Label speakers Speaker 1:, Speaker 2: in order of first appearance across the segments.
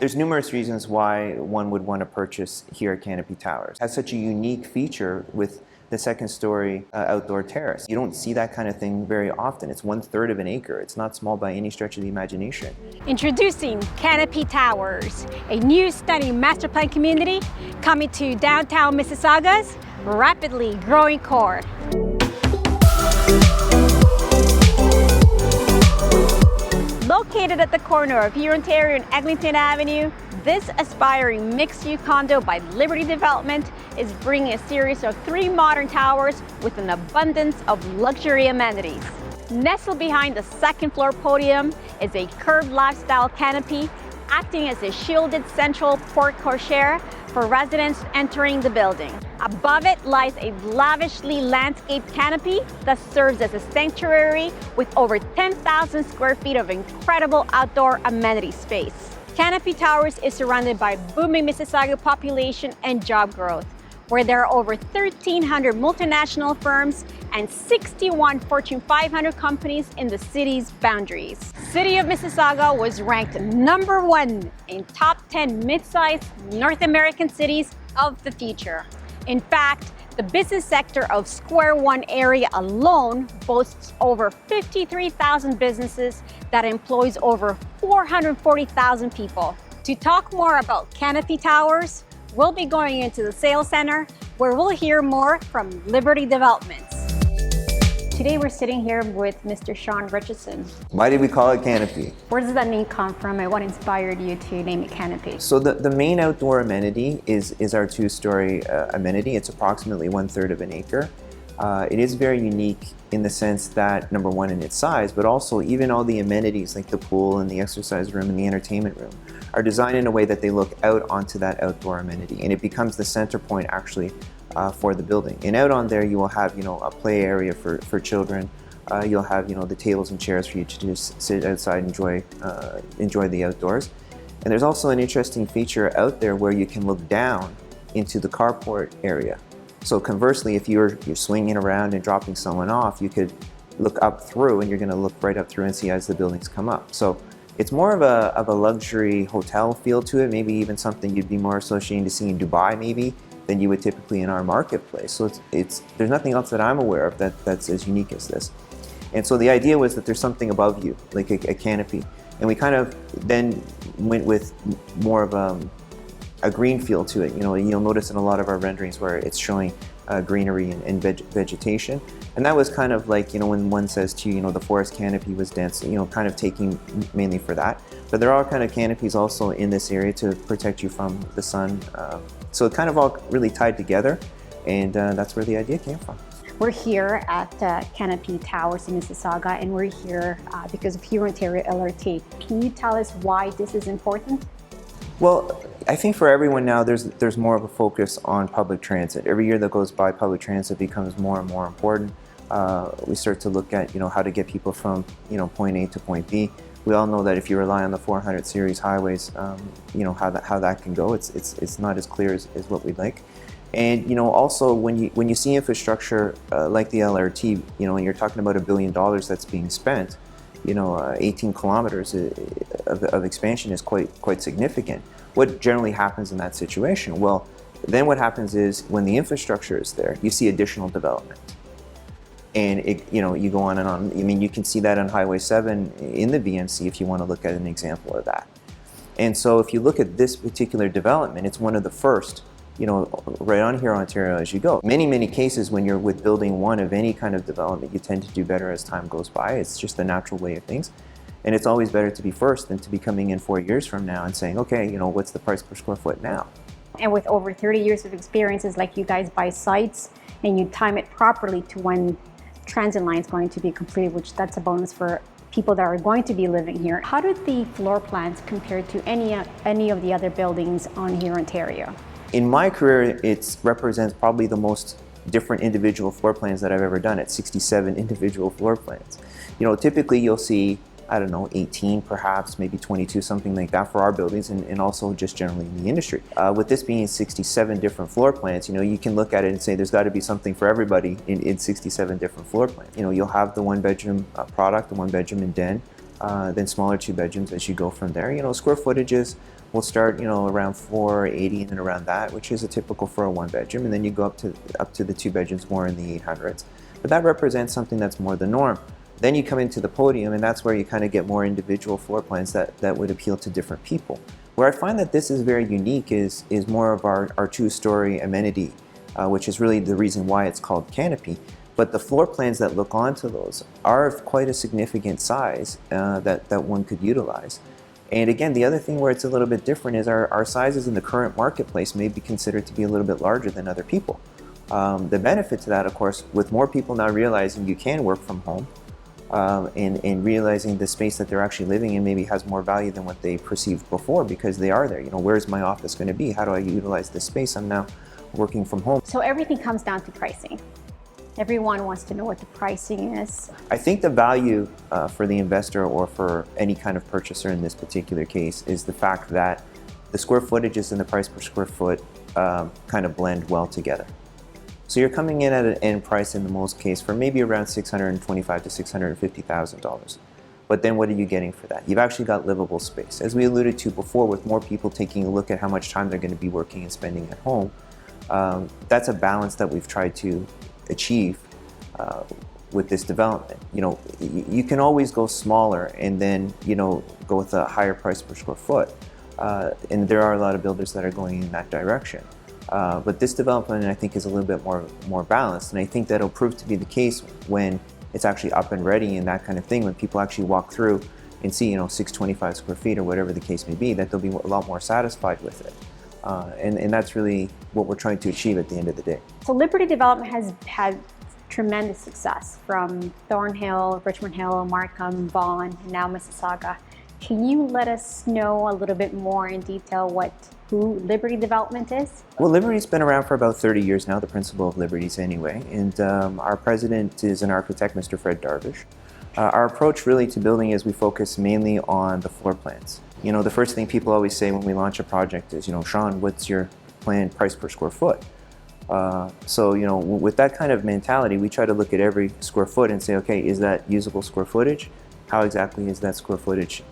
Speaker 1: There's numerous reasons why one would want to purchase here at Canopy Towers. It has such a unique feature with the second story outdoor terrace. You don't see that kind of thing very often. It's 1/3 of an acre. It's not small by any stretch of the imagination.
Speaker 2: Introducing Canopy Towers, a new stunning master plan community coming to downtown Mississauga's rapidly growing core. Located at the corner of Ontario and Eglinton Avenue, this aspiring mixed-use condo by Liberty Development is bringing a series of 3 modern towers with an abundance of luxury amenities. Nestled behind the second-floor podium is a curved lifestyle canopy, acting as a shielded central porte cochere for residents entering the building. Above it lies a lavishly landscaped canopy that serves as a sanctuary with over 10,000 square feet of incredible outdoor amenity space. Canopy Towers is surrounded by booming Mississauga population and job growth, where there are over 1,300 multinational firms and 61 Fortune 500 companies in the city's boundaries. City of Mississauga was ranked #1 in top 10 mid-sized North American cities of the future. In fact, the business sector of Square One area alone boasts over 53,000 businesses that employs over 440,000 people. To talk more about Canopy Towers, we'll be going into the sales center where we'll hear more from Liberty Developments. Today we're sitting here with Mr. Sean Richardson.
Speaker 1: Why did we call it Canopy?
Speaker 2: Where does that name come from and what inspired you to name it Canopy?
Speaker 1: So the main outdoor amenity is our 2-story amenity. It's approximately 1/3 of an acre. It is very unique in the sense that, number one, in its size, but also even all the amenities like the pool and the exercise room and the entertainment room are designed in a way that they look out onto that outdoor amenity, and it becomes the center point actually for the building. And out on there you will have, a play area for children. You'll have, the tables and chairs for you to just sit outside and enjoy the outdoors. And there's also an interesting feature out there where you can look down into the carport area. So conversely, if you're swinging around and dropping someone off, you could look up through, and you're going to look right up through and see as the buildings come up. So it's more of a luxury hotel feel to it, maybe even something you'd be more associating to see in Dubai maybe than you would typically in our marketplace. So there's nothing else that I'm aware of that's as unique as this. And so the idea was that there's something above you, like a canopy. And we kind of then went with more of a green feel to it. You'll notice in a lot of our renderings where it's showing greenery and vegetation. And that was kind of like, when one says to you, the forest canopy was dense, kind of taking mainly for that. But there are kind of canopies also in this area to protect you from the sun. So it kind of all really tied together, and that's where the idea came from.
Speaker 2: We're here at Canopy Towers in Mississauga, and we're here because of Ontario LRT. Can you tell us why this is important?
Speaker 1: Well, I think for everyone now, there's more of a focus on public transit. Every year that goes by, public transit becomes more and more important. We start to look at, how to get people from, point A to point B. We all know that if you rely on the 400 series highways, how that can go. It's not as clear as what we'd like. And also when you see infrastructure like the LRT, and you're talking about $1 billion that's being spent, 18 kilometers of expansion is quite significant. What generally happens in that situation? Well, then what happens is when the infrastructure is there, you see additional development. And you go on and on. I mean, you can see that on Highway 7 in the VMC if you want to look at an example of that. And so if you look at this particular development, it's one of the first, right on here, Ontario, as you go. Many cases when you're with building one of any kind of development, you tend to do better as time goes by. It's just the natural way of things. And it's always better to be first than to be coming in 4 years from now and saying, okay, what's the price per square foot now?
Speaker 2: And with over 30 years of experiences, like you guys buy sites and you time it properly to when transit line is going to be completed, which that's a bonus for people that are going to be living here. How do the floor plans compare to any of the other buildings on here in Ontario?
Speaker 1: In my career, it represents probably the most different individual floor plans that I've ever done at 67 individual floor plans. Typically you'll see, 18 perhaps, maybe 22, something like that for our buildings and also just generally in the industry. With this being 67 different floor plans, you can look at it and say there's got to be something for everybody in 67 different floor plans. You'll have the 1-bedroom product, the 1-bedroom and den, then smaller 2 bedrooms as you go from there. Square footages will start, around 480 and around that, which is a typical for a 1 bedroom, and then you go up to the 2 bedrooms more in the 800s. But that represents something that's more the norm. Then you come into the podium, and that's where you kind of get more individual floor plans that would appeal to different people. Where I find that this is very unique is more of our 2-story amenity, which is really the reason why it's called Canopy. But the floor plans that look onto those are of quite a significant size that one could utilize. And again, the other thing where it's a little bit different is our sizes in the current marketplace may be considered to be a little bit larger than other people. The benefit to that, of course, with more people now realizing you can work from home, and realizing the space that they're actually living in maybe has more value than what they perceived before, because they are there. Where's my office going to be? How do I utilize this space? I'm now working from home.
Speaker 2: So everything comes down to pricing. Everyone wants to know what the pricing is.
Speaker 1: I think the value for the investor or for any kind of purchaser in this particular case is the fact that the square footages and the price per square foot kind of blend well together. So you're coming in at an end price in the most case for maybe around $625,000 to $650,000. But then what are you getting for that? You've actually got livable space. As we alluded to before, with more people taking a look at how much time they're going to be working and spending at home, that's a balance that we've tried to achieve with this development. You can always go smaller and then go with a higher price per square foot, and there are a lot of builders that are going in that direction. But this development, I think, is a little bit more balanced, and I think that'll prove to be the case when it's actually up and ready and that kind of thing. When people actually walk through and see 625 square feet or whatever the case may be, that they'll be a lot more satisfied with it. And that's really what we're trying to achieve at the end of the day.
Speaker 2: So Liberty Development has had tremendous success from Thornhill, Richmond Hill, Markham, Vaughan, and now Mississauga. Can you let us know a little bit more in detail who Liberty Development is?
Speaker 1: Well, Liberty's been around for about 30 years now, the principle of Liberty's anyway, and our president is an architect, Mr. Fred Darvish. Our approach really to building is we focus mainly on the floor plans. The first thing people always say when we launch a project is, Sean, what's your planned price per square foot? So, with that kind of mentality, we try to look at every square foot and say, okay, is that usable square footage? How exactly is that square footage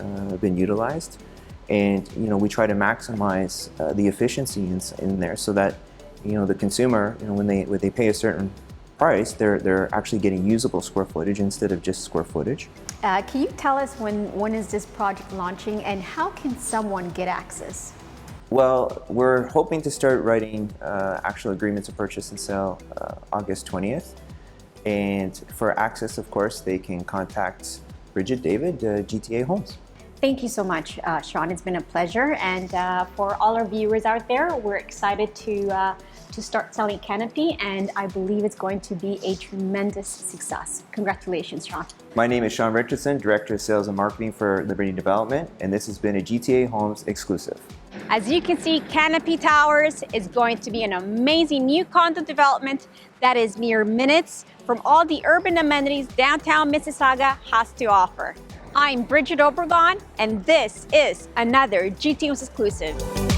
Speaker 1: been utilized? And, we try to maximize the efficiency in there so that, the consumer, when they pay a certain price, they're actually getting usable square footage instead of just square footage.
Speaker 2: Can you tell us when is this project launching and how can someone get access?
Speaker 1: Well, we're hoping to start writing actual agreements of purchase and sale August 20th. And for access, of course, they can contact Bridget David, GTA Homes.
Speaker 2: Thank you so much, Sean. It's been a pleasure. And for all our viewers out there, we're excited to start selling Canopy, and I believe it's going to be a tremendous success. Congratulations, Sean. My
Speaker 1: name is Sean Richardson, Director of Sales and Marketing for Liberty Development, and this has been a GTA Homes exclusive.
Speaker 2: As you can see, Canopy Towers is going to be an amazing new condo development that is mere minutes from all the urban amenities downtown Mississauga has to offer. I'm Bridget Obregon, and this is another GTA Homes exclusive.